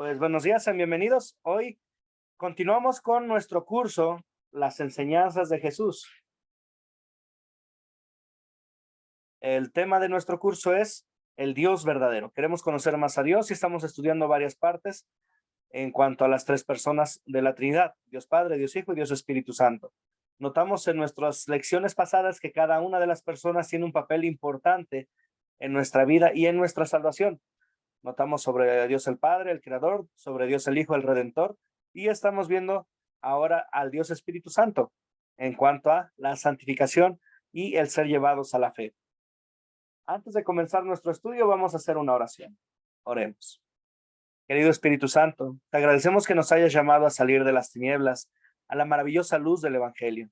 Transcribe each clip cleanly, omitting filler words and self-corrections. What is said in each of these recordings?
Pues buenos días, sean bienvenidos. Hoy continuamos con nuestro curso, Las enseñanzas de Jesús. El tema de nuestro curso es el Dios verdadero. Queremos conocer más a Dios y estamos estudiando varias partes en cuanto a las tres personas de la Trinidad, Dios Padre, Dios Hijo y Dios Espíritu Santo. Notamos en nuestras lecciones pasadas que cada una de las personas tiene un papel importante en nuestra vida y en nuestra salvación. Notamos sobre Dios el Padre, el Creador, sobre Dios el Hijo, el Redentor, y estamos viendo ahora al Dios Espíritu Santo en cuanto a la santificación y el ser llevados a la fe. Antes de comenzar nuestro estudio, vamos a hacer una oración. Oremos. Querido Espíritu Santo, te agradecemos que nos hayas llamado a salir de las tinieblas a la maravillosa luz del Evangelio.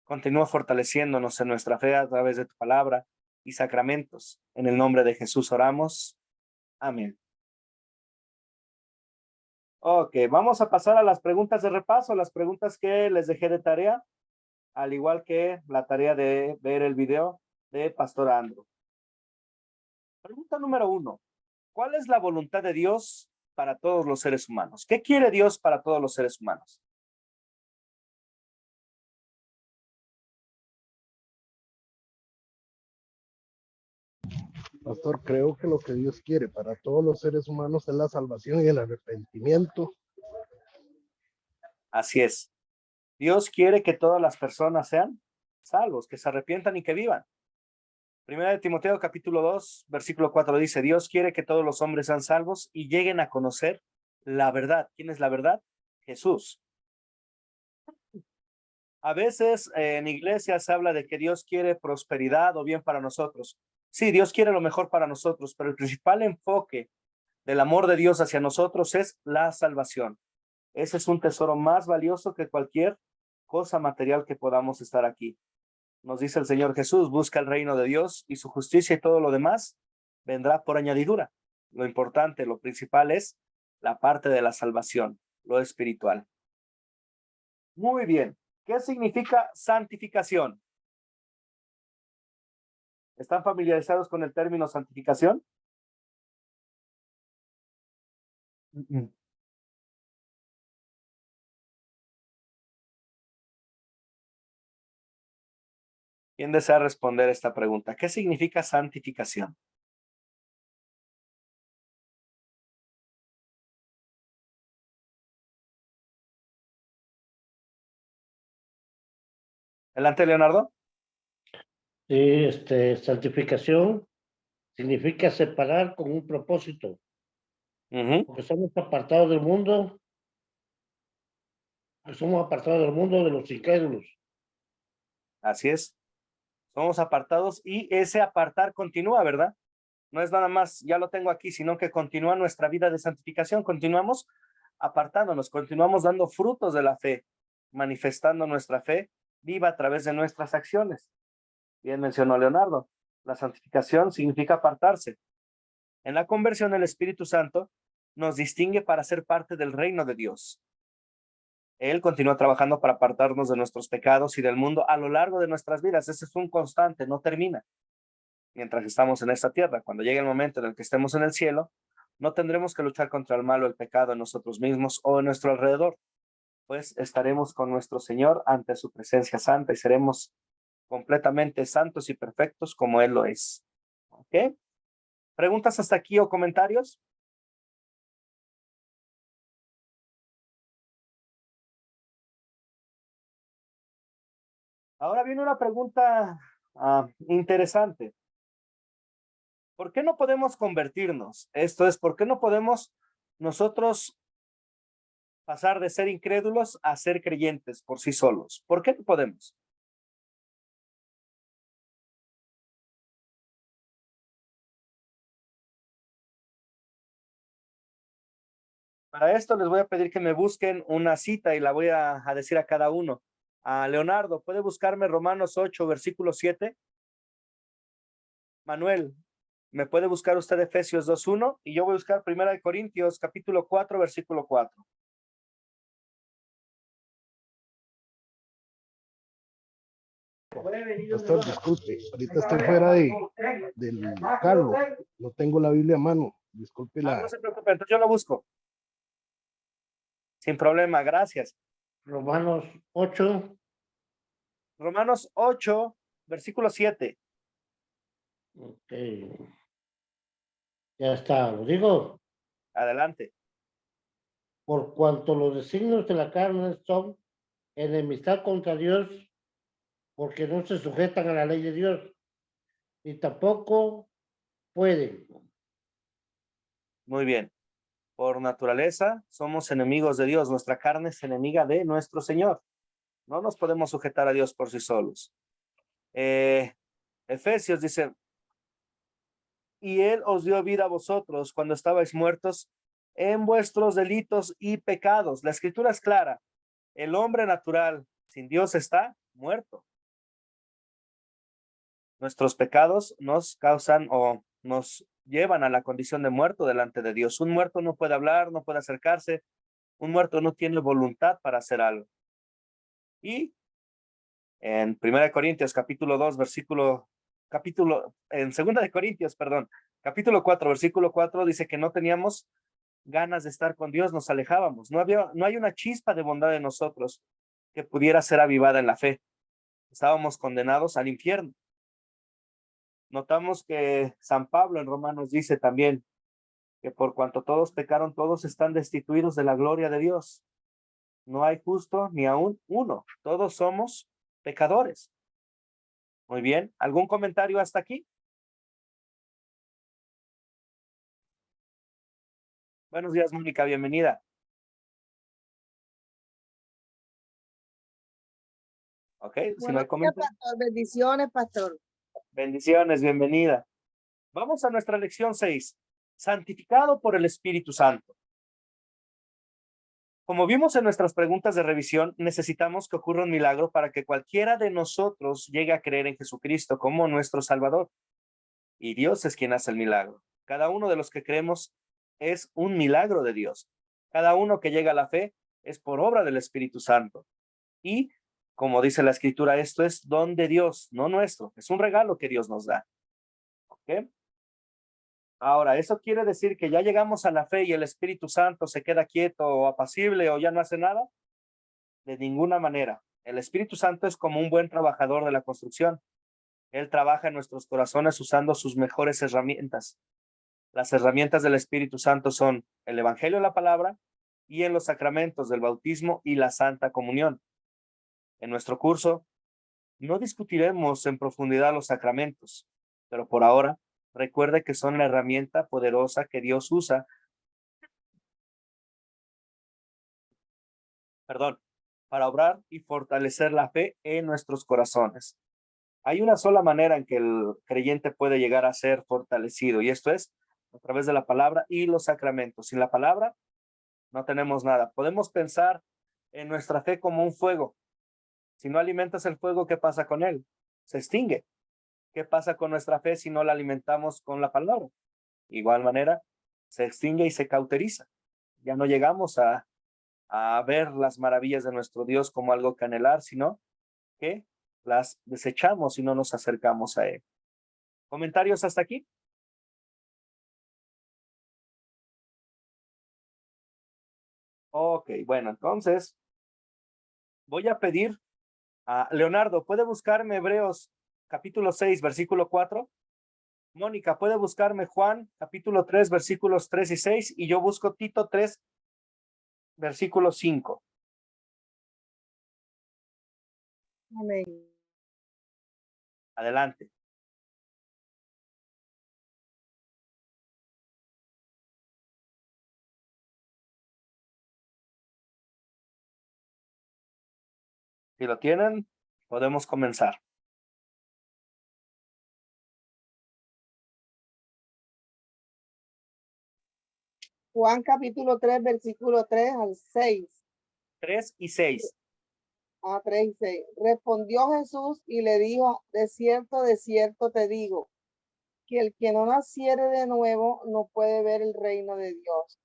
Continúa fortaleciéndonos en nuestra fe a través de tu palabra y sacramentos. En el nombre de Jesús oramos. Amén. Ok, vamos a pasar a las preguntas de repaso, las preguntas que les dejé de tarea, al igual que la tarea de ver el video de Pastor Andrew. Pregunta número 1. ¿Cuál es la voluntad de Dios para todos los seres humanos? ¿Qué quiere Dios para todos los seres humanos? Pastor, creo que lo que Dios quiere para todos los seres humanos es la salvación y el arrepentimiento. Así es. Dios quiere que todas las personas sean salvos, que se arrepientan y que vivan. Primera de Timoteo capítulo 2, versículo 4 dice, Dios quiere que todos los hombres sean salvos y lleguen a conocer la verdad. ¿Quién es la verdad? Jesús. A veces en iglesias se habla de que Dios quiere prosperidad o bien para nosotros. Sí, Dios quiere lo mejor para nosotros, pero el principal enfoque del amor de Dios hacia nosotros es la salvación. Ese es un tesoro más valioso que cualquier cosa material que podamos estar aquí. Nos dice el Señor Jesús, busca el reino de Dios y su justicia y todo lo demás vendrá por añadidura. Lo importante, lo principal es la parte de la salvación, lo espiritual. Muy bien. ¿Qué significa santificación? ¿Están familiarizados con el término santificación? ¿Quién desea responder esta pregunta? ¿Qué significa santificación? Adelante, Leonardo. Sí, santificación significa separar con un propósito. Porque somos apartados del mundo, de los incrédulos. Así es. Somos apartados y ese apartar continúa, ¿verdad? No es nada más, ya lo tengo aquí, sino que continúa nuestra vida de santificación. Continuamos apartándonos, continuamos dando frutos de la fe, manifestando nuestra fe viva a través de nuestras acciones. Bien mencionó Leonardo, la santificación significa apartarse. En la conversión, el Espíritu Santo nos distingue para ser parte del reino de Dios. Él continúa trabajando para apartarnos de nuestros pecados y del mundo a lo largo de nuestras vidas. Ese es un constante, no termina. Mientras estamos en esta tierra, cuando llegue el momento en el que estemos en el cielo, no tendremos que luchar contra el mal o el pecado en nosotros mismos o en nuestro alrededor, pues estaremos con nuestro Señor ante su presencia santa y seremos completamente santos y perfectos como Él lo es. ¿Ok? ¿Preguntas hasta aquí o comentarios? Ahora viene una pregunta interesante. ¿Por qué no podemos convertirnos? Esto es, ¿por qué no podemos nosotros pasar de ser incrédulos a ser creyentes por sí solos? ¿Por qué no podemos? Para esto les voy a pedir que me busquen una cita y la voy a decir a cada uno. A Leonardo, ¿puede buscarme Romanos 8, versículo 7? Manuel, ¿me puede buscar usted Efesios 2:1? Y yo voy a buscar 1 Corintios, capítulo 4, versículo 4. Pastor, disculpe, ahorita estoy fuera del carro, no tengo la Biblia a mano, disculpe No se preocupe, entonces yo lo busco. Sin problema, gracias. Romanos 8, Romanos 8, versículo 7. ok. Ya está, lo digo. Adelante. Por cuanto los designios de la carne son enemistad contra Dios, porque no se sujetan a la ley de Dios, ni tampoco pueden. Muy bien. Por naturaleza, somos enemigos de Dios. Nuestra carne es enemiga de nuestro Señor. No nos podemos sujetar a Dios por sí solos. Efesios dice, y Él os dio vida a vosotros cuando estabais muertos en vuestros delitos y pecados. La escritura es clara. El hombre natural sin Dios está muerto. Nuestros pecados nos causan o nos llevan a la condición de muerto delante de Dios. Un muerto no puede hablar, no puede acercarse. Un muerto no tiene voluntad para hacer algo. Y en 1 Corintios capítulo 2, en 2 de Corintios, perdón, capítulo 4, versículo 4 dice que no teníamos ganas de estar con Dios, nos alejábamos. No hay una chispa de bondad en nosotros que pudiera ser avivada en la fe. Estábamos condenados al infierno. Notamos que San Pablo en Romanos dice también que por cuanto todos pecaron, todos están destituidos de la gloria de Dios. No hay justo ni aún uno. Todos somos pecadores. Muy bien. ¿Algún comentario hasta aquí? Buenos días, Mónica. Bienvenida. Ok, si no hay Buenos días, comentarios. pastor. Bendiciones, pastor. Bendiciones, bienvenida. Vamos a nuestra lección 6. Santificado por el Espíritu Santo. Como vimos en nuestras preguntas de revisión, necesitamos que ocurra un milagro para que cualquiera de nosotros llegue a creer en Jesucristo como nuestro Salvador. Y Dios es quien hace el milagro. Cada uno de los que creemos es un milagro de Dios. Cada uno que llega a la fe es por obra del Espíritu Santo. Y, como dice la Escritura, esto es don de Dios, no nuestro. Es un regalo que Dios nos da. ¿Ok? Ahora, ¿eso quiere decir que ya llegamos a la fe y el Espíritu Santo se queda quieto o apacible o ya no hace nada? De ninguna manera. El Espíritu Santo es como un buen trabajador de la construcción. Él trabaja en nuestros corazones usando sus mejores herramientas. Las herramientas del Espíritu Santo son el Evangelio, la palabra, y en los sacramentos del bautismo y la Santa Comunión. En nuestro curso no discutiremos en profundidad los sacramentos, pero por ahora recuerde que son la herramienta poderosa que Dios usa, para obrar y fortalecer la fe en nuestros corazones. Hay una sola manera en que el creyente puede llegar a ser fortalecido, y esto es a través de la palabra y los sacramentos. Sin la palabra no tenemos nada. Podemos pensar en nuestra fe como un fuego. Si no alimentas el fuego, ¿qué pasa con él? Se extingue. ¿Qué pasa con nuestra fe si no la alimentamos con la palabra? De igual manera, se extingue y se cauteriza. Ya no llegamos a ver las maravillas de nuestro Dios como algo que anhelar, sino que las desechamos y no nos acercamos a Él. ¿Comentarios hasta aquí? Ok, bueno, entonces voy a pedir a Leonardo, ¿puede buscarme Hebreos capítulo 6, versículo 4? Mónica, ¿puede buscarme Juan capítulo 3, versículos 3 y 6? Y yo busco Tito 3, versículo 5. Amén. Adelante. Si lo tienen, podemos comenzar. Juan capítulo 3, versículo 3 al 6. 3 y 6. 3 y 6. Respondió Jesús y le dijo, de cierto te digo, que el que no naciere de nuevo no puede ver el reino de Dios.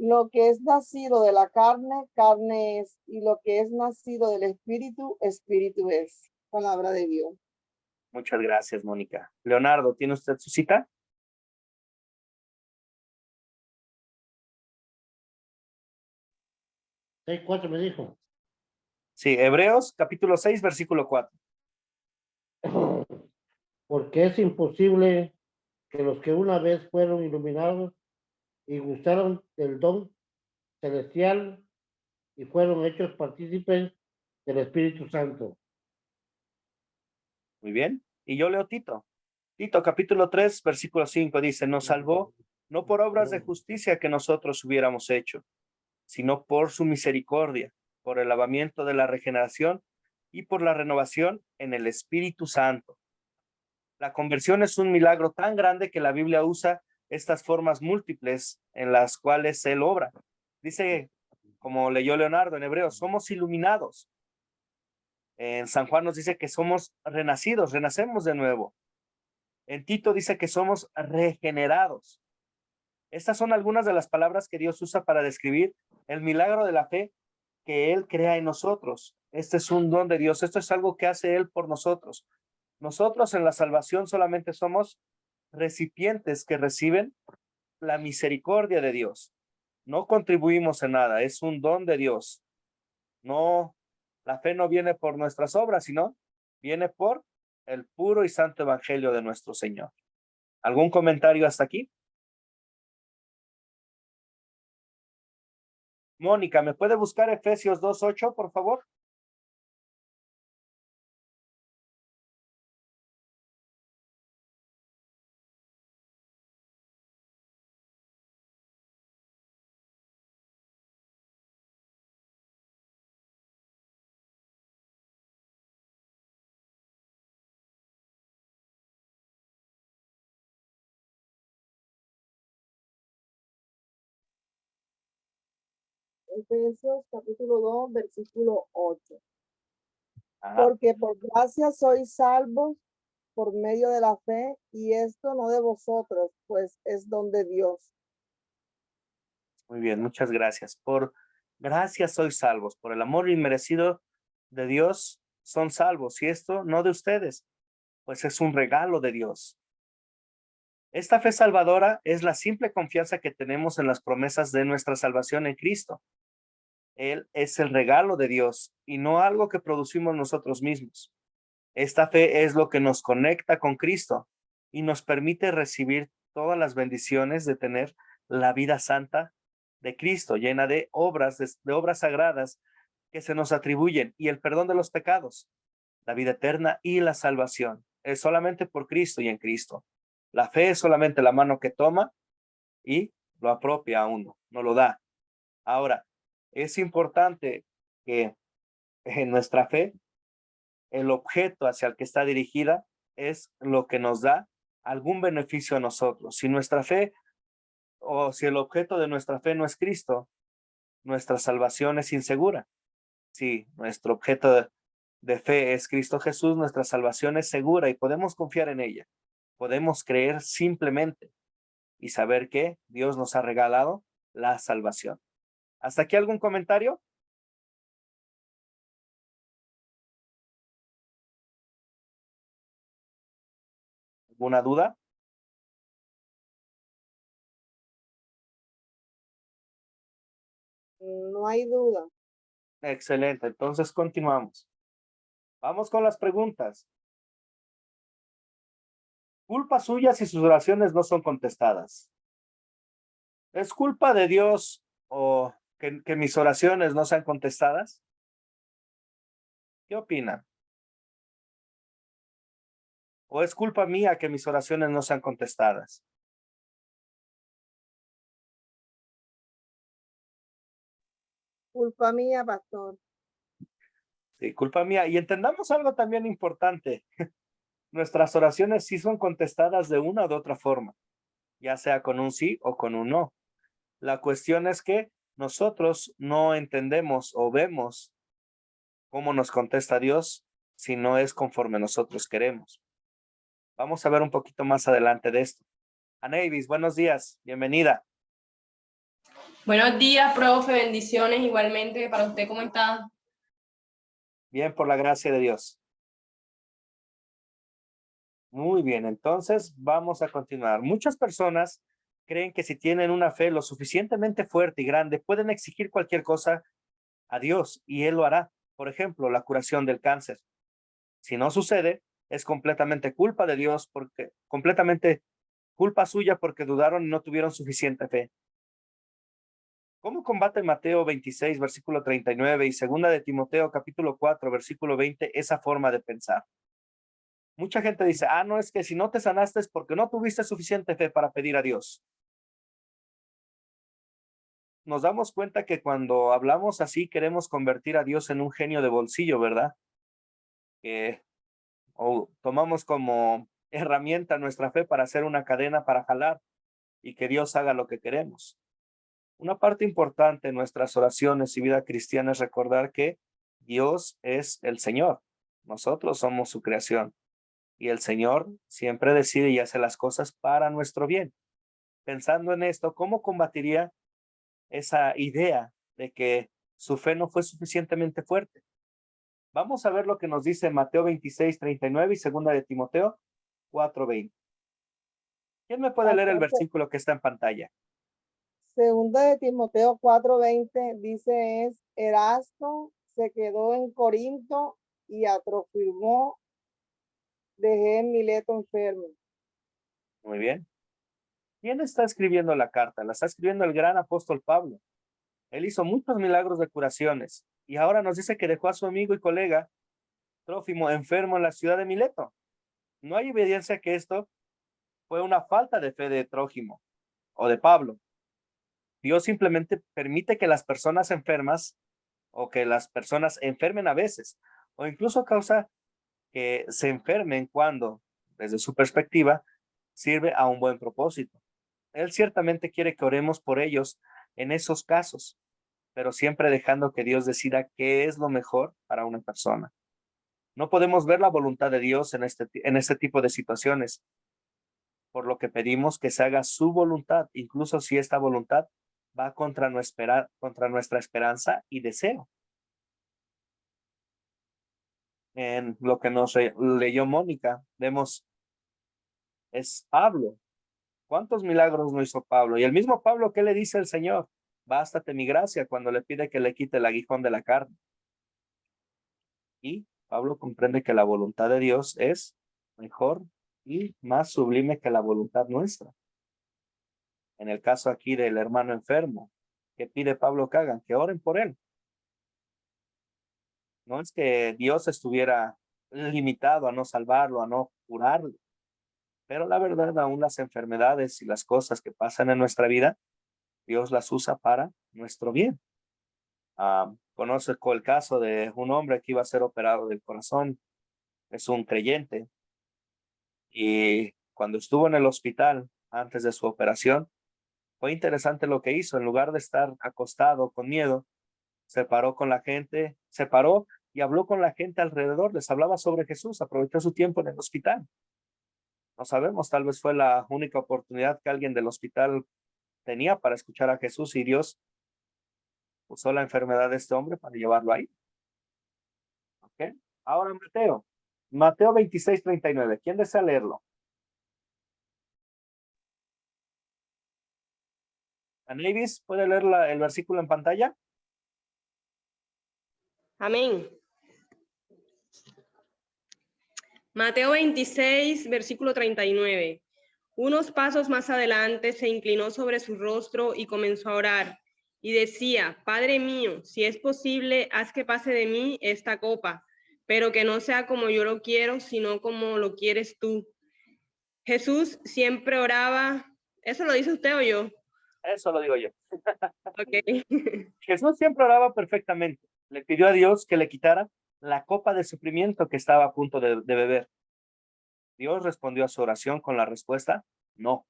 Lo que es nacido de la carne, carne es, y lo que es nacido del espíritu, espíritu es. Palabra de Dios. Muchas gracias, Mónica. Leonardo, ¿tiene usted su cita? 6:4 me dijo. Sí, Hebreos capítulo 6, versículo 4. Porque es imposible que los que una vez fueron iluminados y gustaron del don celestial y fueron hechos partícipes del Espíritu Santo. Muy bien. Y yo leo Tito. Tito capítulo 3, versículo 5 dice, nos salvó no por obras de justicia que nosotros hubiéramos hecho, sino por su misericordia, por el lavamiento de la regeneración y por la renovación en el Espíritu Santo. La conversión es un milagro tan grande que la Biblia usa estas formas múltiples en las cuales Él obra. Dice, como leyó Leonardo en Hebreos, somos iluminados. En San Juan nos dice que somos renacidos, renacemos de nuevo. En Tito dice que somos regenerados. Estas son algunas de las palabras que Dios usa para describir el milagro de la fe que Él crea en nosotros. Este es un don de Dios. Esto es algo que hace Él por nosotros. Nosotros en la salvación solamente somos recipientes que reciben la misericordia de Dios. No contribuimos en nada, es un don de Dios. No, la fe no viene por nuestras obras, sino viene por el puro y santo evangelio de nuestro Señor. ¿Algún comentario hasta aquí? Mónica, ¿me puede buscar Efesios 2:8, por favor? Efesios capítulo 2, versículo 8. Ajá. Porque por gracia sois salvos por medio de la fe, y esto no de vosotros, pues es don de Dios. Muy bien, muchas gracias. Por gracia sois salvos, por el amor inmerecido de Dios son salvos, y esto no de ustedes, pues es un regalo de Dios. Esta fe salvadora es la simple confianza que tenemos en las promesas de nuestra salvación en Cristo. Él es el regalo de Dios y no algo que producimos nosotros mismos. Esta fe es lo que nos conecta con Cristo y nos permite recibir todas las bendiciones de tener la vida santa de Cristo, llena de obras, de obras sagradas que se nos atribuyen, y el perdón de los pecados, la vida eterna y la salvación. Es solamente por Cristo y en Cristo. La fe es solamente la mano que toma y lo apropia a uno, no lo da. Ahora, es importante que en nuestra fe, el objeto hacia el que está dirigida es lo que nos da algún beneficio a nosotros. Si nuestra fe o si el objeto de nuestra fe no es Cristo, nuestra salvación es insegura. Si nuestro objeto de fe es Cristo Jesús, nuestra salvación es segura y podemos confiar en ella. Podemos creer simplemente y saber que Dios nos ha regalado la salvación. ¿Hasta aquí algún comentario? ¿Alguna duda? No hay duda. Excelente, entonces continuamos. Vamos con las preguntas. Culpa suya si sus oraciones no son contestadas. ¿Es culpa de Dios o que mis oraciones no sean contestadas? ¿Qué opinan? ¿O es culpa mía que mis oraciones no sean contestadas? Culpa mía, pastor. Sí, culpa mía. Y entendamos algo también importante. Nuestras oraciones sí son contestadas de una o de otra forma, ya sea con un sí o con un no. La cuestión es que nosotros no entendemos o vemos cómo nos contesta Dios si no es conforme nosotros queremos. Vamos a ver un poquito más adelante de esto. Anevis, buenos días, bienvenida. Buenos días, profe, bendiciones igualmente para usted, ¿cómo está? Bien, por la gracia de Dios. Muy bien, entonces vamos a continuar. Muchas personas creen que si tienen una fe lo suficientemente fuerte y grande, pueden exigir cualquier cosa a Dios y Él lo hará. Por ejemplo, la curación del cáncer. Si no sucede, es completamente culpa de Dios, completamente culpa suya porque dudaron y no tuvieron suficiente fe. ¿Cómo combate Mateo 26, versículo 39 y segunda de Timoteo, capítulo 4, versículo 20, esa forma de pensar? Mucha gente dice, no, es que si no te sanaste es porque no tuviste suficiente fe para pedir a Dios. Nos damos cuenta que cuando hablamos así queremos convertir a Dios en un genio de bolsillo, ¿verdad? O tomamos como herramienta nuestra fe para hacer una cadena para jalar y que Dios haga lo que queremos. Una parte importante en nuestras oraciones y vida cristiana es recordar que Dios es el Señor. Nosotros somos su creación y el Señor siempre decide y hace las cosas para nuestro bien. Pensando en esto, ¿cómo combatiría esa idea de que su fe no fue suficientemente fuerte? Vamos a ver lo que nos dice Mateo 26, 39 y segunda de Timoteo 4, 20. ¿Quién me puede leer el versículo que está en pantalla? Segunda de Timoteo 4:20 dice Erasto se quedó en Corinto y a Trófimo dejé en Mileto enfermo. Muy bien. ¿Quién está escribiendo la carta? La está escribiendo el gran apóstol Pablo. Él hizo muchos milagros de curaciones y ahora nos dice que dejó a su amigo y colega Trófimo enfermo en la ciudad de Mileto. No hay evidencia que esto fue una falta de fe de Trófimo o de Pablo. Dios simplemente permite que las personas enfermas o que las personas enfermen a veces, o incluso causa que se enfermen cuando, desde su perspectiva, sirve a un buen propósito. Él ciertamente quiere que oremos por ellos en esos casos, pero siempre dejando que Dios decida qué es lo mejor para una persona. No podemos ver la voluntad de Dios en este tipo de situaciones, por lo que pedimos que se haga su voluntad, incluso si esta voluntad va contra nuestra esperanza y deseo. En lo que nos leyó Mónica, vemos, es Pablo. ¿Cuántos milagros no hizo Pablo? Y el mismo Pablo, ¿qué le dice el Señor? Bástate mi gracia, cuando le pide que le quite el aguijón de la carne. Y Pablo comprende que la voluntad de Dios es mejor y más sublime que la voluntad nuestra. En el caso aquí del hermano enfermo, ¿qué pide Pablo que hagan? Que oren por él. No es que Dios estuviera limitado a no salvarlo, a no curarlo, pero la verdad, aún las enfermedades y las cosas que pasan en nuestra vida, Dios las usa para nuestro bien. Conozco el caso de un hombre que iba a ser operado del corazón, es un creyente, y cuando estuvo en el hospital antes de su operación, fue interesante lo que hizo. En lugar de estar acostado con miedo, se paró con la gente, se paró y habló con la gente alrededor, les hablaba sobre Jesús, aprovechó su tiempo en el hospital. No sabemos, tal vez fue la única oportunidad que alguien del hospital tenía para escuchar a Jesús y Dios usó la enfermedad de este hombre para llevarlo ahí. ¿Ok? Ahora Mateo 26, 39. ¿Quién desea leerlo? Anavis, ¿puede leer el versículo en pantalla? Amén. Mateo 26, versículo 39. Unos pasos más adelante se inclinó sobre su rostro y comenzó a orar. Y decía, Padre mío, si es posible, haz que pase de mí esta copa, pero que no sea como yo lo quiero, sino como lo quieres tú. Jesús siempre oraba. ¿Eso lo dice usted o yo? Eso lo digo yo. Ok. Jesús siempre oraba perfectamente. Le pidió a Dios que le quitara la copa de sufrimiento que estaba a punto de beber. Dios respondió a su oración con la respuesta, no.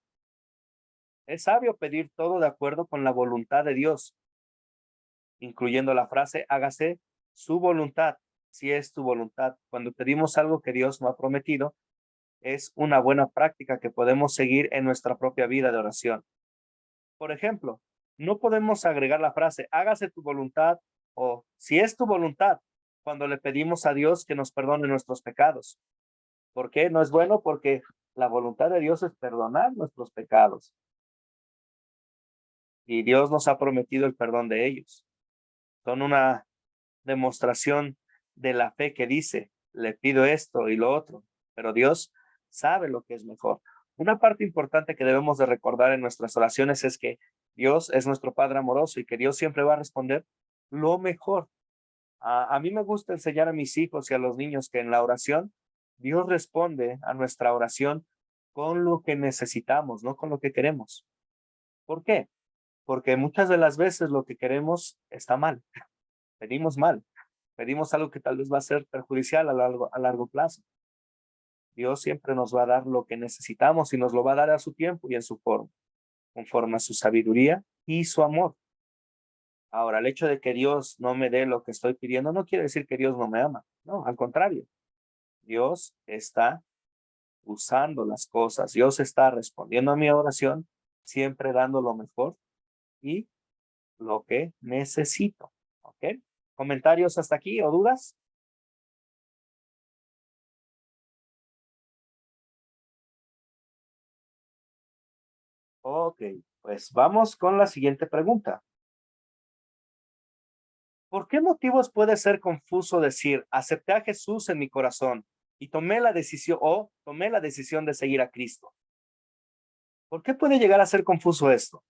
Es sabio pedir todo de acuerdo con la voluntad de Dios, incluyendo la frase, hágase su voluntad, si es tu voluntad. Cuando pedimos algo que Dios no ha prometido, es una buena práctica que podemos seguir en nuestra propia vida de oración. Por ejemplo, no podemos agregar la frase, hágase tu voluntad o si es tu voluntad, cuando le pedimos a Dios que nos perdone nuestros pecados. ¿Por qué? No es bueno porque la voluntad de Dios es perdonar nuestros pecados. Y Dios nos ha prometido el perdón de ellos. Son una demostración de la fe que dice, le pido esto y lo otro, pero Dios sabe lo que es mejor. Una parte importante que debemos de recordar en nuestras oraciones es que Dios es nuestro Padre amoroso y que Dios siempre va a responder lo mejor. A mí me gusta enseñar a mis hijos y a los niños que en la oración Dios responde a nuestra oración con lo que necesitamos, no con lo que queremos. ¿Por qué? Porque muchas de las veces lo que queremos está mal, pedimos mal, pedimos algo que tal vez va a ser perjudicial a largo plazo. Dios siempre nos va a dar lo que necesitamos y nos lo va a dar a su tiempo y en su forma, conforme a su sabiduría y su amor. Ahora, el hecho de que Dios no me dé lo que estoy pidiendo no quiere decir que Dios no me ama. No, al contrario. Dios está usando las cosas. Dios está respondiendo a mi oración, siempre dando lo mejor y lo que necesito. ¿Ok? ¿Comentarios hasta aquí o dudas? Ok, pues vamos con la siguiente pregunta. ¿Por qué motivos puede ser confuso decir, acepté a Jesús en mi corazón y tomé la decisión de seguir a Cristo? ¿Por qué puede llegar a ser confuso esto?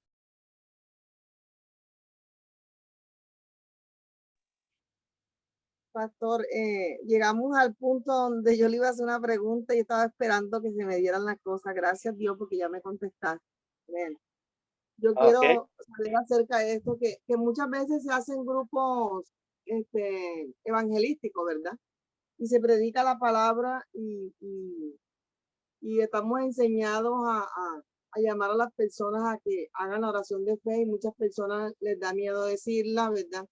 Pastor, llegamos al punto donde yo le iba a hacer una pregunta y estaba esperando que se me dieran las cosas. Gracias Dios porque ya me contestaste. Bien. Yo Ok. quiero saber acerca de esto, que muchas veces se hacen grupos evangelísticos, ¿verdad? Y se predica la palabra y estamos enseñados a llamar a las personas a que hagan la oración de fe y muchas personas les da miedo decirla, ¿verdad?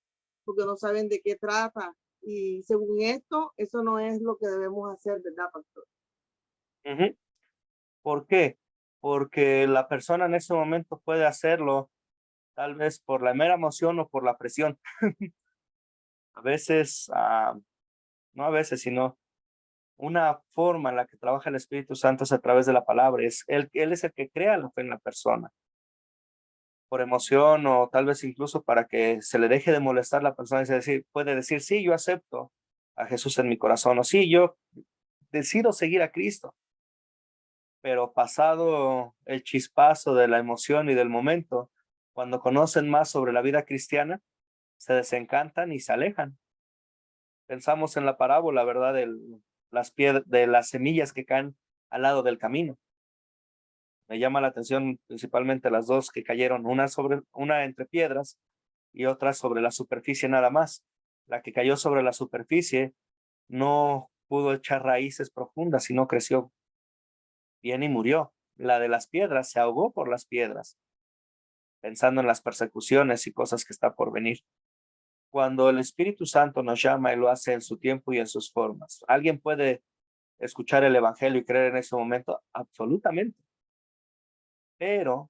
Porque no saben de qué trata. Y según esto, eso no es lo que debemos hacer, ¿verdad, pastor? Ujú. ¿Por qué? Porque la persona en ese momento puede hacerlo tal vez por la mera emoción o por la presión. A veces, no a veces, sino una forma en la que trabaja el Espíritu Santo es a través de la palabra. Él es el que crea la fe en la persona. Por emoción o tal vez incluso para que se le deje de molestar la persona y puede decir, sí, yo acepto a Jesús en mi corazón o sí, yo decido seguir a Cristo. Pero pasado el chispazo de la emoción y del momento, cuando conocen más sobre la vida cristiana, se desencantan y se alejan. Pensamos en la parábola, ¿verdad? De las semillas que caen al lado del camino. Me llama la atención principalmente las dos que cayeron, una entre piedras y otra sobre la superficie nada más. La que cayó sobre la superficie no pudo echar raíces profundas y no creció bien y murió. La de las piedras se ahogó por las piedras, pensando en las persecuciones y cosas que está por venir. Cuando el Espíritu Santo nos llama y lo hace en su tiempo y en sus formas, ¿alguien puede escuchar el Evangelio y creer en ese momento? Absolutamente. Pero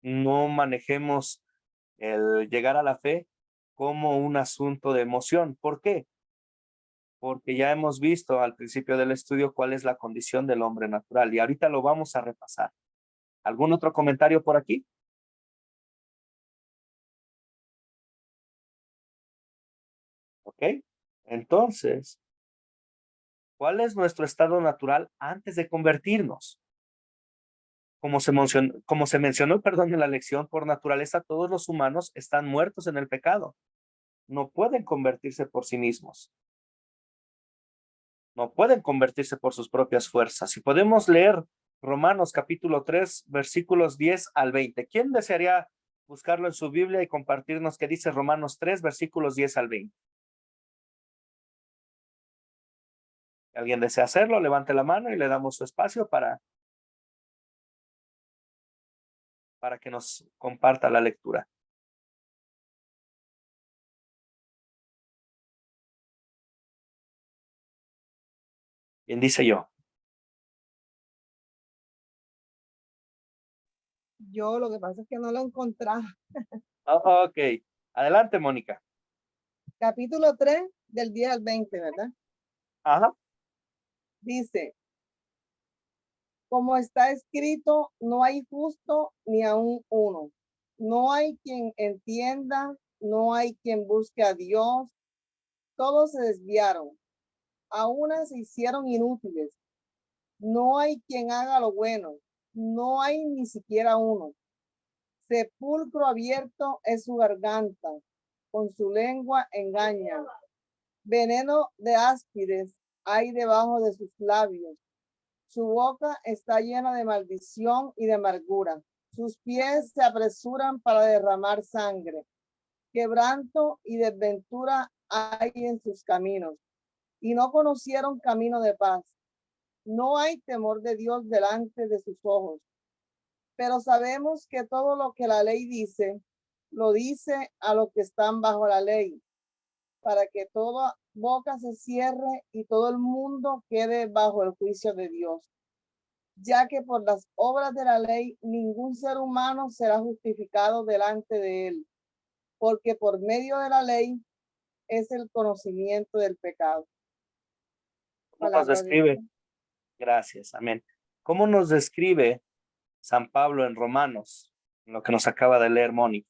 no manejemos el llegar a la fe como un asunto de emoción. ¿Por qué? Porque ya hemos visto al principio del estudio cuál es la condición del hombre natural y ahorita lo vamos a repasar. ¿Algún otro comentario por aquí? ¿Ok? Entonces, ¿cuál es nuestro estado natural antes de convertirnos? Como se mencionó, perdón, en la lección, por naturaleza todos los humanos están muertos en el pecado. No pueden convertirse por sí mismos. No pueden convertirse por sus propias fuerzas. Y podemos leer Romanos capítulo 3, versículos 10 al 20. ¿Quién desearía buscarlo en su Biblia y compartirnos qué dice Romanos 3, versículos 10 al 20? ¿Alguien desea hacerlo? Levante la mano y le damos su espacio para que nos comparta la lectura. Bien, dice yo. Yo lo que pasa es que no lo encontraba. Ok, adelante, Mónica. Capítulo 3 del 10 al 20, ¿verdad? Ajá. Dice, como está escrito, no hay justo ni aún uno. No hay quien entienda, no hay quien busque a Dios. Todos se desviaron, a unas se hicieron inútiles. No hay quien haga lo bueno, no hay ni siquiera uno. Sepulcro abierto es su garganta, con su lengua engaña. Veneno de áspides hay debajo de sus labios. Su boca está llena de maldición y de amargura. Sus pies se apresuran para derramar sangre. Quebranto y desventura hay en sus caminos, y no conocieron camino de paz. No hay temor de Dios delante de sus ojos. Pero sabemos que todo lo que la ley dice, lo dice a los que están bajo la ley, para que toda boca se cierre y todo el mundo quede bajo el juicio de Dios. Ya que por las obras de la ley ningún ser humano será justificado delante de él, porque por medio de la ley es el conocimiento del pecado. ¿Cómo nos describe? Gracias, amén. ¿Cómo nos describe San Pablo en Romanos, en lo que nos acaba de leer Mónica?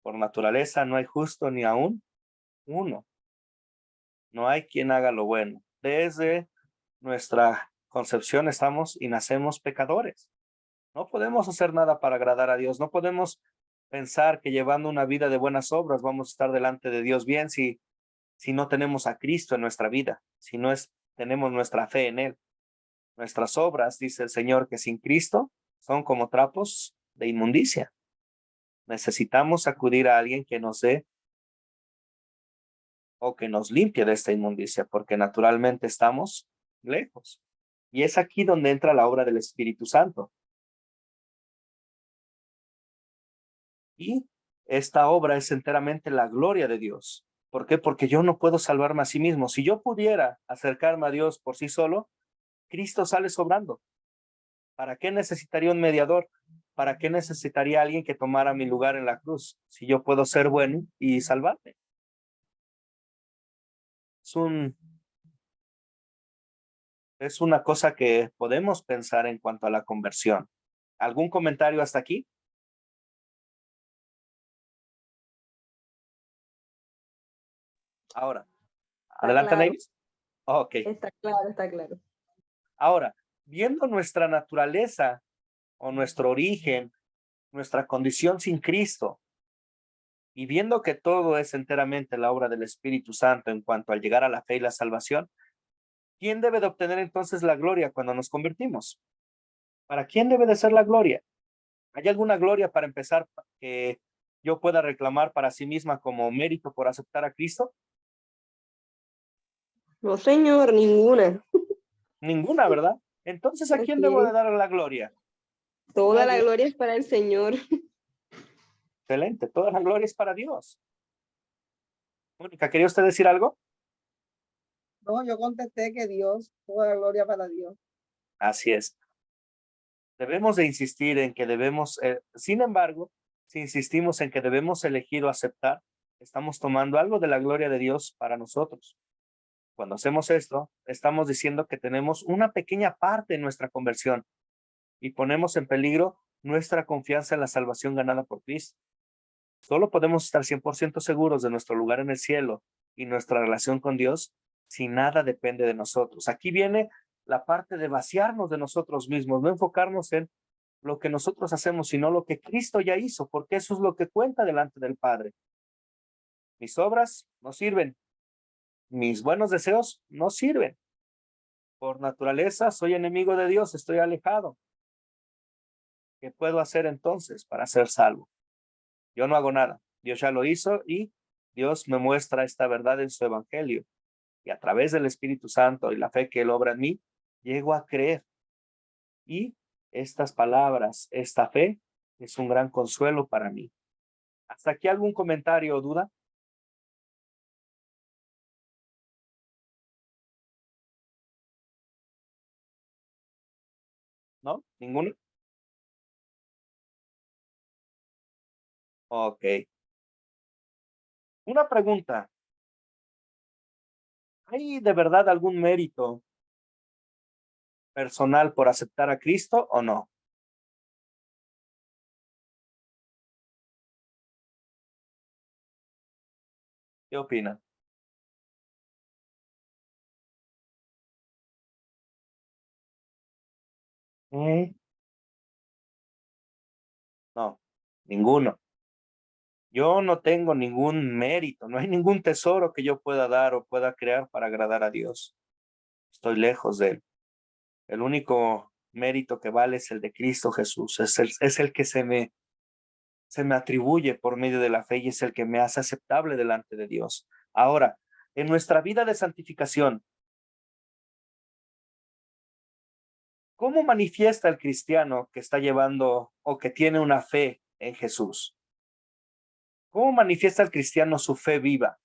Por naturaleza no hay justo ni aún uno. No hay quien haga lo bueno. Desde nuestra concepción estamos y nacemos pecadores. No podemos hacer nada para agradar a Dios. No podemos pensar que llevando una vida de buenas obras vamos a estar delante de Dios bien si no tenemos a Cristo en nuestra vida, si no tenemos nuestra fe en Él. Nuestras obras, dice el Señor, que sin Cristo son como trapos de inmundicia. Necesitamos acudir a alguien que nos dé o que nos limpie de esta inmundicia, porque naturalmente estamos lejos. Y es aquí donde entra la obra del Espíritu Santo. Y esta obra es enteramente la gloria de Dios. ¿Por qué? Porque yo no puedo salvarme a sí mismo. Si yo pudiera acercarme a Dios por sí solo, Cristo sale sobrando. ¿Para qué necesitaría un mediador? ¿Para qué necesitaría alguien que tomara mi lugar en la cruz? Si yo puedo ser bueno y salvarme. Es una cosa que podemos pensar en cuanto a la conversión. ¿Algún comentario hasta aquí? Ahora, adelante, claro. Nevis. Ok. Está claro, está claro. Ahora, viendo nuestra naturaleza o nuestro origen, nuestra condición sin Cristo, y viendo que todo es enteramente la obra del Espíritu Santo en cuanto al llegar a la fe y la salvación, ¿quién debe de obtener entonces la gloria cuando nos convertimos? ¿Para quién debe de ser la gloria? ¿Hay alguna gloria para empezar que yo pueda reclamar para sí misma como mérito por aceptar a Cristo? No, señor, ninguna. Ninguna, ¿verdad? Entonces, ¿a quién Así debo de es. dar la gloria? Toda A la Dios. gloria es para el Señor. Excelente, toda la gloria es para Dios. Mónica, ¿quería usted decir algo? No, yo contesté que Dios, toda la gloria para Dios. Así es. Debemos de insistir en que debemos, sin embargo, si insistimos en que debemos elegir o aceptar, estamos tomando algo de la gloria de Dios para nosotros. Cuando hacemos esto, estamos diciendo que tenemos una pequeña parte en nuestra conversión y ponemos en peligro nuestra confianza en la salvación ganada por Cristo. Solo podemos estar 100% seguros de nuestro lugar en el cielo y nuestra relación con Dios si nada depende de nosotros. Aquí viene la parte de vaciarnos de nosotros mismos, no enfocarnos en lo que nosotros hacemos, sino lo que Cristo ya hizo, porque eso es lo que cuenta delante del Padre. Mis obras no sirven, mis buenos deseos no sirven. Por naturaleza soy enemigo de Dios, estoy alejado. ¿Qué puedo hacer entonces para ser salvo? Yo no hago nada. Dios ya lo hizo y Dios me muestra esta verdad en su evangelio. Y a través del Espíritu Santo y la fe que Él obra en mí, llego a creer. Y estas palabras, esta fe, es un gran consuelo para mí. ¿Hasta aquí algún comentario o duda? ¿No? ¿Ninguno? Ok. Una pregunta. ¿Hay de verdad algún mérito personal por aceptar a Cristo o no? ¿Qué opinan? Mm, No, ninguno. Yo no tengo ningún mérito, no hay ningún tesoro que yo pueda dar o pueda crear para agradar a Dios. Estoy lejos de él. El único mérito que vale es el de Cristo Jesús. Es el que se me atribuye por medio de la fe y es el que me hace aceptable delante de Dios. Ahora, en nuestra vida de santificación, ¿cómo manifiesta el cristiano que está llevando o que tiene una fe en Jesús? ¿Cómo manifiesta el cristiano su fe viva?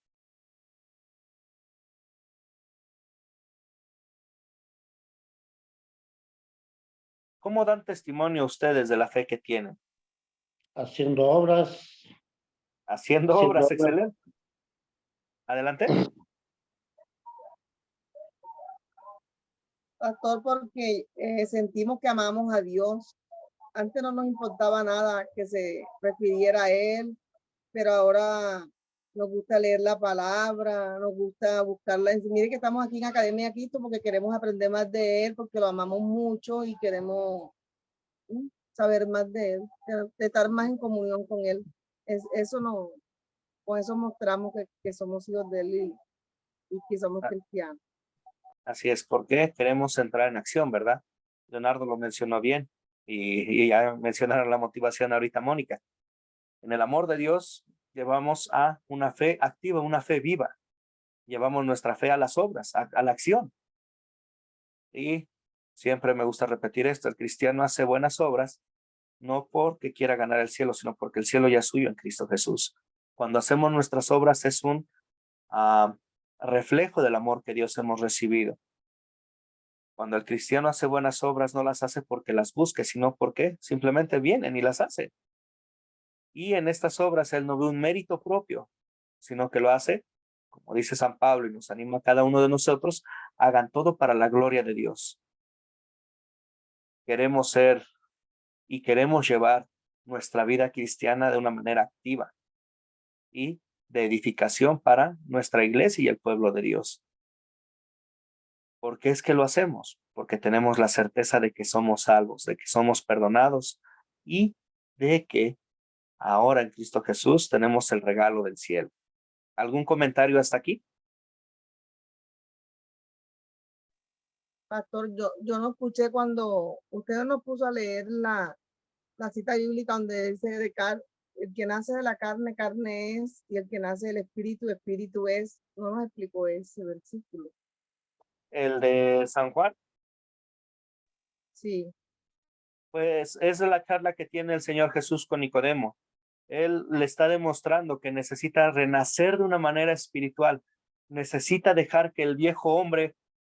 ¿Cómo dan testimonio ustedes de la fe que tienen? haciendo obras, Haciendo haciendo obras obras. excelentes. Adelante. Pastor, porque sentimos que amamos a Dios. Antes no nos importaba nada que se refiriera a Él, pero ahora nos gusta leer la palabra, nos gusta buscarla. Mire que estamos aquí en Academia Quito porque queremos aprender más de Él, porque lo amamos mucho y queremos saber más de Él, de estar más en comunión con Él. Eso no, con eso mostramos que somos hijos de Él y que somos cristianos. Así es, porque queremos entrar en acción, ¿verdad? Leonardo lo mencionó bien y ya mencionaron la motivación ahorita, Mónica. En el amor de Dios llevamos a una fe activa, una fe viva. Llevamos nuestra fe a las obras, a la acción. Y siempre me gusta repetir esto, el cristiano hace buenas obras no porque quiera ganar el cielo, sino porque el cielo ya es suyo en Cristo Jesús. Cuando hacemos nuestras obras es un ah, reflejo del amor que Dios hemos recibido. Cuando el cristiano hace buenas obras, no las hace porque las busque, sino porque simplemente vienen y las hace. Y en estas obras él no ve un mérito propio, sino que lo hace, como dice San Pablo y nos anima a cada uno de nosotros, hagan todo para la gloria de Dios. Queremos ser y queremos llevar nuestra vida cristiana de una manera activa y de edificación para nuestra iglesia y el pueblo de Dios. ¿Por qué es que lo hacemos? Porque tenemos la certeza de que somos salvos, de que somos perdonados y de que ahora en Cristo Jesús tenemos el regalo del cielo. ¿Algún comentario hasta aquí? Pastor, yo no escuché cuando usted nos puso a leer la cita bíblica donde dice el que nace de la carne, carne es, y el que nace del espíritu, espíritu es. No nos explicó ese versículo. El de San Juan, Sí, pues es la charla que tiene el Señor Jesús con Nicodemo. Él le está demostrando que necesita renacer de una manera espiritual, necesita dejar que el viejo hombre,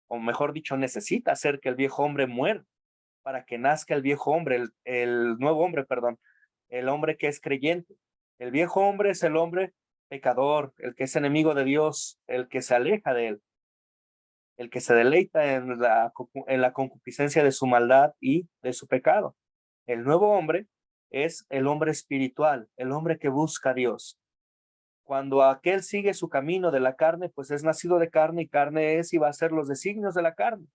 o mejor dicho, necesita hacer que el viejo hombre muera para que nazca el viejo hombre, el nuevo hombre, perdón, el hombre que es creyente. El viejo hombre es el hombre pecador, el que es enemigo de Dios, el que se aleja de él, el que se deleita en la concupiscencia de su maldad y de su pecado. El nuevo hombre es el hombre espiritual, el hombre que busca a Dios. Cuando aquel sigue su camino de la carne, pues es nacido de carne y carne es y va a ser los designios de la carne.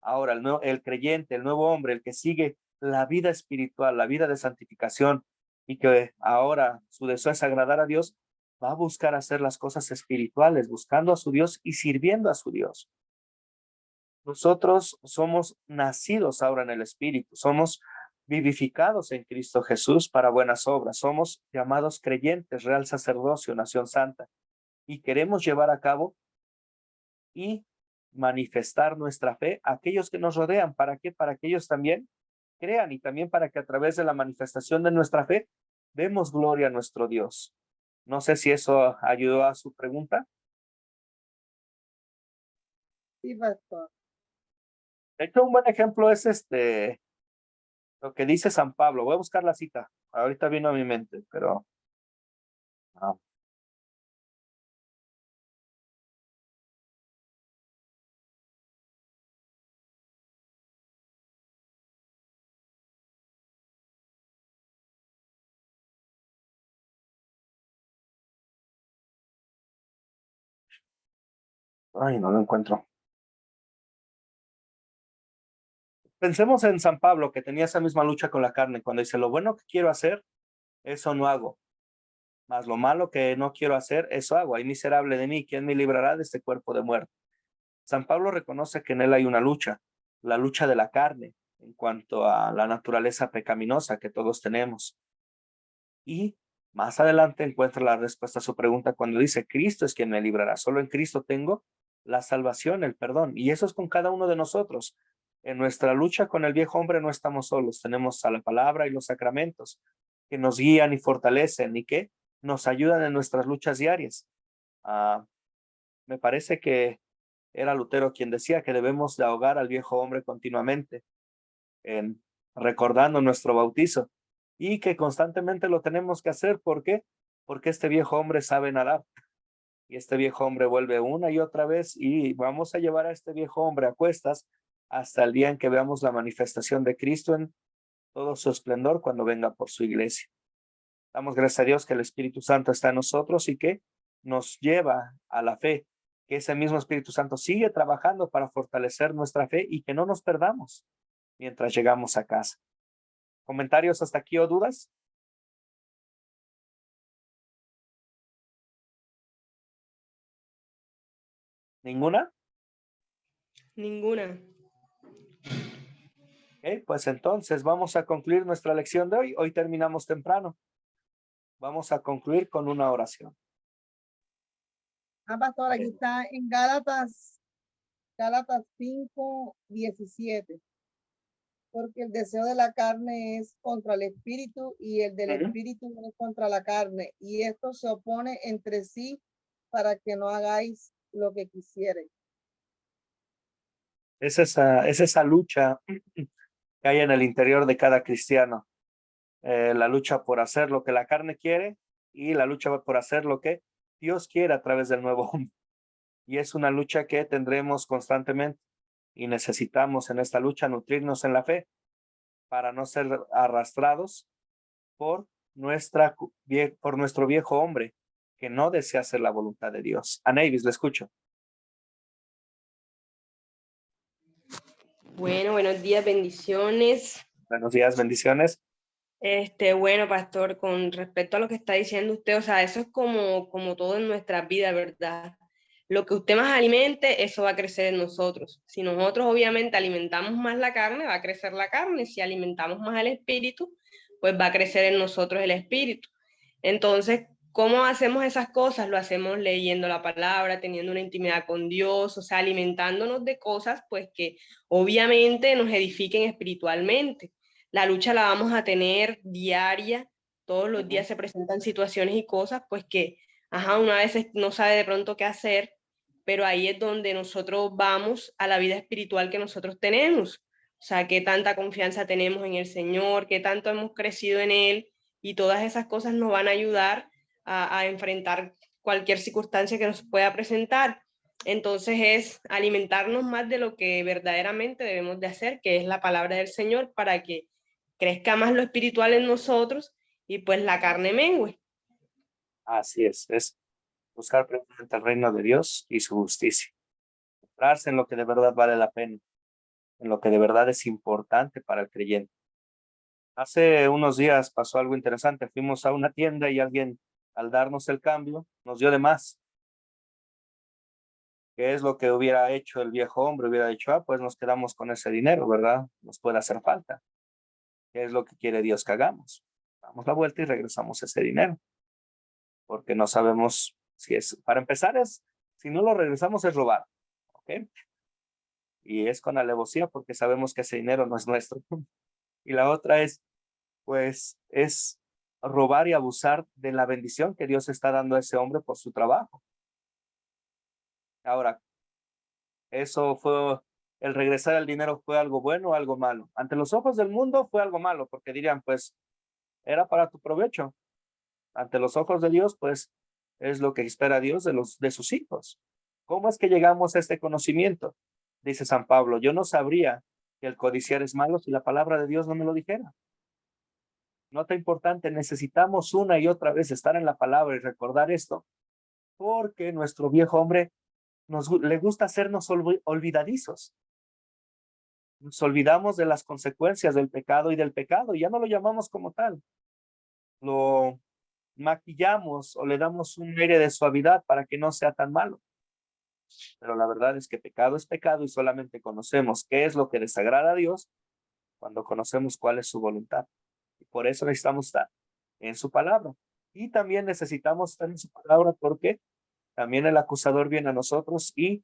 Ahora, el creyente, el nuevo hombre, el que sigue la vida espiritual, la vida de santificación y que ahora su deseo es agradar a Dios, va a buscar hacer las cosas espirituales, buscando a su Dios y sirviendo a su Dios. Nosotros somos nacidos ahora en el Espíritu, somos vivificados en Cristo Jesús para buenas obras, somos llamados creyentes, real sacerdocio, nación santa, y queremos llevar a cabo y manifestar nuestra fe a aquellos que nos rodean. ¿Para qué? Para que ellos también crean y también para que a través de la manifestación de nuestra fe demos gloria a nuestro Dios. No sé si eso ayudó a su pregunta. sí, pastor. De hecho, un buen ejemplo es lo que dice San Pablo. Voy a buscar la cita. Ahorita vino a mi mente, pero ah, Ay, no lo encuentro. Pensemos en San Pablo, que tenía esa misma lucha con la carne, cuando dice, lo bueno que quiero hacer, eso no hago. Mas lo malo que no quiero hacer, eso hago. Ay, miserable de mí, ¿quién me librará de este cuerpo de muerte? San Pablo reconoce que en él hay una lucha, la lucha de la carne, en cuanto a la naturaleza pecaminosa que todos tenemos. Y más adelante encuentra la respuesta a su pregunta cuando dice, Cristo es quien me librará. Solo en Cristo tengo la salvación, el perdón. Y eso es con cada uno de nosotros. En nuestra lucha con el viejo hombre no estamos solos. Tenemos a la palabra y los sacramentos que nos guían y fortalecen y que nos ayudan en nuestras luchas diarias. Me parece que era Lutero quien decía que debemos de ahogar al viejo hombre continuamente, en recordando nuestro bautizo, y que constantemente lo tenemos que hacer. ¿Por qué? Porque este viejo hombre sabe nadar, y este viejo hombre vuelve una y otra vez, y vamos a llevar a este viejo hombre a cuestas hasta el día en que veamos la manifestación de Cristo en todo su esplendor cuando venga por su iglesia. Damos gracias a Dios que el Espíritu Santo está en nosotros y que nos lleva a la fe, que ese mismo Espíritu Santo sigue trabajando para fortalecer nuestra fe y que no nos perdamos mientras llegamos a casa. ¿Comentarios hasta aquí o dudas? ¿Ninguna? Ninguna. Pues entonces vamos a concluir nuestra lección de hoy. Hoy terminamos temprano. Vamos a concluir con una oración. Pastor, aquí está en Gálatas 5:17. Porque el deseo de la carne es contra el espíritu y el del espíritu es contra la carne. Y esto se opone entre sí para que no hagáis lo que quisierais. Es esa lucha que hay en el interior de cada cristiano. La lucha por hacer lo que la carne quiere y la lucha por hacer lo que Dios quiere a través del nuevo hombre. Y es una lucha que tendremos constantemente y necesitamos en esta lucha nutrirnos en la fe para no ser arrastrados por nuestro viejo hombre que no desea hacer la voluntad de Dios. A Nevis, le escucho. Bueno, buenos días, bendiciones. Buenos días, bendiciones. Bueno, pastor, con respecto a lo que está diciendo usted, o sea, eso es como todo en nuestra vida, ¿verdad? Lo que usted más alimente, eso va a crecer en nosotros. Si nosotros obviamente alimentamos más la carne, va a crecer la carne. Si alimentamos más el espíritu, pues va a crecer en nosotros el espíritu. Entonces, ¿cómo hacemos esas cosas? Lo hacemos leyendo la palabra, teniendo una intimidad con Dios, o sea, alimentándonos de cosas, pues que obviamente nos edifiquen espiritualmente. La lucha la vamos a tener diaria, todos los días se presentan situaciones y cosas, pues que, una vez no sabe de pronto qué hacer, pero ahí es donde nosotros vamos a la vida espiritual que nosotros tenemos. O sea, qué tanta confianza tenemos en el Señor, qué tanto hemos crecido en Él, y todas esas cosas nos van a ayudar a enfrentar cualquier circunstancia que nos pueda presentar. Entonces es alimentarnos más de lo que verdaderamente debemos de hacer, que es la palabra del Señor, para que crezca más lo espiritual en nosotros y pues la carne mengue. Así es buscar primeramente el reino de Dios y su justicia. Centrarse en lo que de verdad vale la pena, en lo que de verdad es importante para el creyente. Hace unos días pasó algo interesante. Fuimos a una tienda y alguien, al darnos el cambio, nos dio de más. ¿Qué es lo que hubiera hecho el viejo hombre? Hubiera dicho, pues nos quedamos con ese dinero, ¿verdad? Nos puede hacer falta. ¿Qué es lo que quiere Dios que hagamos? Damos la vuelta y regresamos ese dinero. Porque no sabemos si es, para empezar si no lo regresamos es robar, ¿ok? Y es con alevosía porque sabemos que ese dinero no es nuestro. Y la otra pues, es robar y abusar de la bendición que Dios está dando a ese hombre por su trabajo. Ahora, el regresar al dinero fue algo bueno o algo malo. Ante los ojos del mundo fue algo malo, porque dirían, pues, era para tu provecho. Ante los ojos de Dios, pues, es lo que espera Dios de sus hijos. ¿Cómo es que llegamos a este conocimiento? Dice San Pablo, yo no sabría que el codiciar es malo si la palabra de Dios no me lo dijera. Nota importante, necesitamos una y otra vez estar en la palabra y recordar esto, porque nuestro viejo hombre le gusta hacernos olvidadizos. Nos olvidamos de las consecuencias del pecado y del pecado, y ya no lo llamamos como tal. Lo maquillamos o le damos un aire de suavidad para que no sea tan malo. Pero la verdad es que pecado es pecado y solamente conocemos qué es lo que desagrada a Dios cuando conocemos cuál es su voluntad. Y por eso necesitamos estar en su palabra. Y también necesitamos estar en su palabra porque también el acusador viene a nosotros y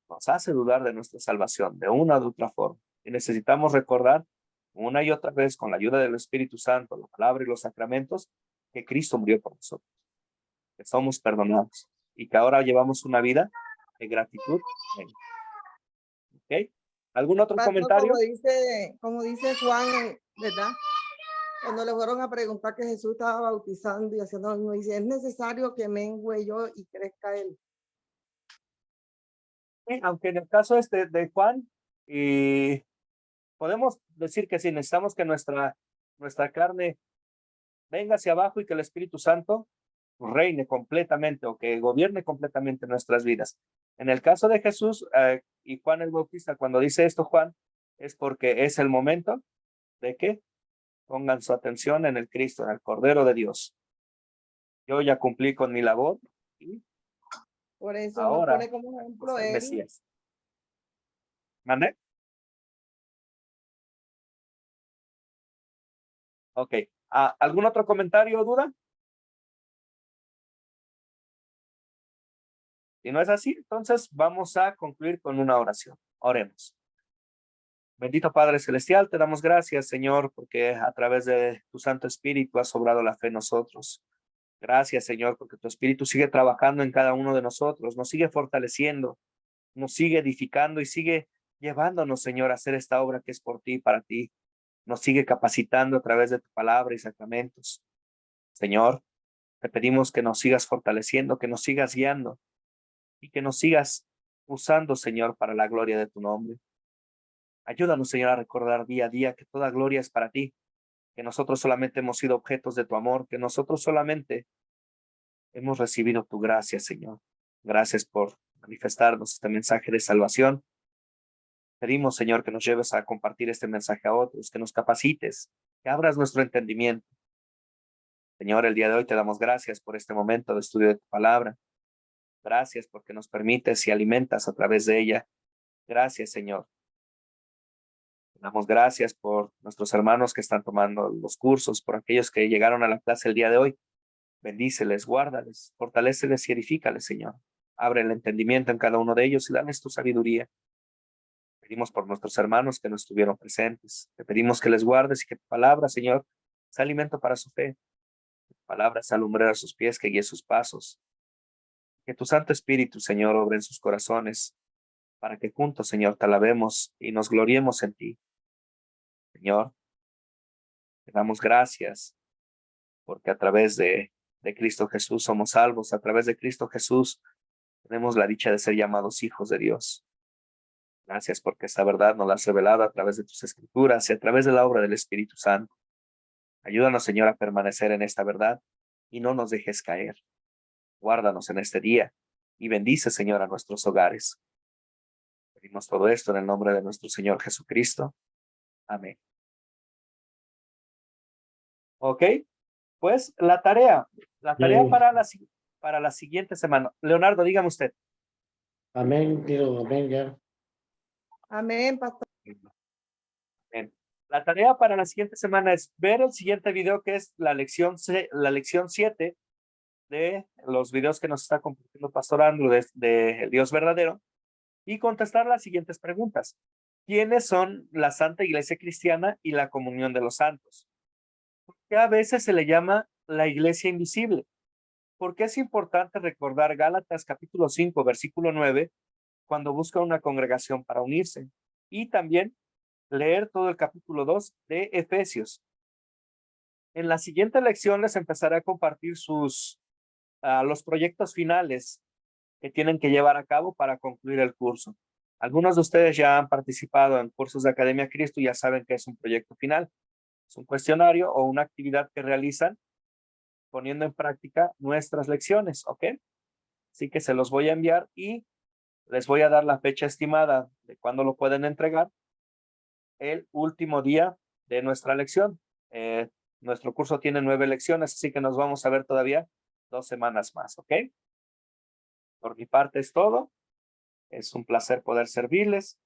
nos hace dudar de nuestra salvación de una u otra forma. Y necesitamos recordar una y otra vez con la ayuda del Espíritu Santo, la palabra y los sacramentos, que Cristo murió por nosotros, que somos perdonados y que ahora llevamos una vida de gratitud. ¿Ok? ¿Algún otro Pastor, comentario? como dice Juan, ¿verdad? Cuando le fueron a preguntar que Jesús estaba bautizando y haciendo lo mismo, dice, es necesario que mengue yo y crezca él. Sí, aunque en el caso de Juan, podemos decir que si necesitamos que nuestra carne venga hacia abajo y que el Espíritu Santo reine completamente o que gobierne completamente nuestras vidas. En el caso de Jesús y Juan el Bautista, cuando dice esto Juan, es porque es el momento de que pongan su atención en el Cristo, en el Cordero de Dios. Yo ya cumplí con mi labor y Por eso ahora nos pone como ejemplo el él. Mesías. ¿Mande? Ok. ¿Algún otro comentario o duda? Si no es así, entonces vamos a concluir con una oración. Oremos. Bendito Padre Celestial, te damos gracias, Señor, porque a través de tu Santo Espíritu has sobrado la fe en nosotros. Gracias, Señor, porque tu Espíritu sigue trabajando en cada uno de nosotros, nos sigue fortaleciendo, nos sigue edificando y sigue llevándonos, Señor, a hacer esta obra que es por ti y para ti. Nos sigue capacitando a través de tu palabra y sacramentos. Señor, te pedimos que nos sigas fortaleciendo, que nos sigas guiando y que nos sigas usando, Señor, para la gloria de tu nombre. Ayúdanos, Señor, a recordar día a día que toda gloria es para ti, que nosotros solamente hemos sido objetos de tu amor, que nosotros solamente hemos recibido tu gracia, Señor. Gracias por manifestarnos este mensaje de salvación. Pedimos, Señor, que nos lleves a compartir este mensaje a otros, que nos capacites, que abras nuestro entendimiento. Señor, el día de hoy te damos gracias por este momento de estudio de tu palabra. Gracias porque nos permites y alimentas a través de ella. Gracias, Señor. Damos gracias por nuestros hermanos que están tomando los cursos, por aquellos que llegaron a la clase el día de hoy. Bendíceles, guárdales, fortaléceles y edifícales, Señor. Abre el entendimiento en cada uno de ellos y dales tu sabiduría. Pedimos por nuestros hermanos que no estuvieron presentes. Te pedimos que les guardes y que tu palabra, Señor, sea alimento para su fe. Que tu palabra sea lumbrera a sus pies, que guíe sus pasos. Que tu Santo Espíritu, Señor, obre en sus corazones para que juntos, Señor, te alabemos y nos gloriemos en ti. Señor, te damos gracias porque a través de Cristo Jesús somos salvos. A través de Cristo Jesús tenemos la dicha de ser llamados hijos de Dios. Gracias porque esta verdad nos la has revelado a través de tus escrituras y a través de la obra del Espíritu Santo. Ayúdanos, Señor, a permanecer en esta verdad y no nos dejes caer. Guárdanos en este día y bendice, Señor, a nuestros hogares. Pedimos todo esto en el nombre de nuestro Señor Jesucristo. Amén. Ok, pues la tarea Sí. para la siguiente semana. Leonardo, dígame usted. Amén, digo, amén ya. Amén, pastor. Bien. La tarea para la siguiente semana es ver el siguiente video que es la lección 7 de los videos que nos está compartiendo Pastor Andrew de El Dios Verdadero y contestar las siguientes preguntas. ¿Quiénes son la Santa Iglesia Cristiana y la comunión de los santos? ¿Por qué a veces se le llama la Iglesia Invisible? ¿Por qué es importante recordar Gálatas capítulo 5, versículo 9, cuando busca una congregación para unirse? Y también leer todo el capítulo 2 de Efesios. En la siguiente lección les empezaré a compartir los proyectos finales que tienen que llevar a cabo para concluir el curso. Algunos de ustedes ya han participado en cursos de Academia Cristo y ya saben que es un proyecto final. Es un cuestionario o una actividad que realizan poniendo en práctica nuestras lecciones, ¿ok? Así que se los voy a enviar y Les voy a dar la fecha estimada de cuándo lo pueden entregar. El último día de nuestra lección. Nuestro curso tiene 9 lecciones, así que nos vamos a ver todavía 2 semanas más, ¿ok? Por mi parte es todo. Es un placer poder servirles.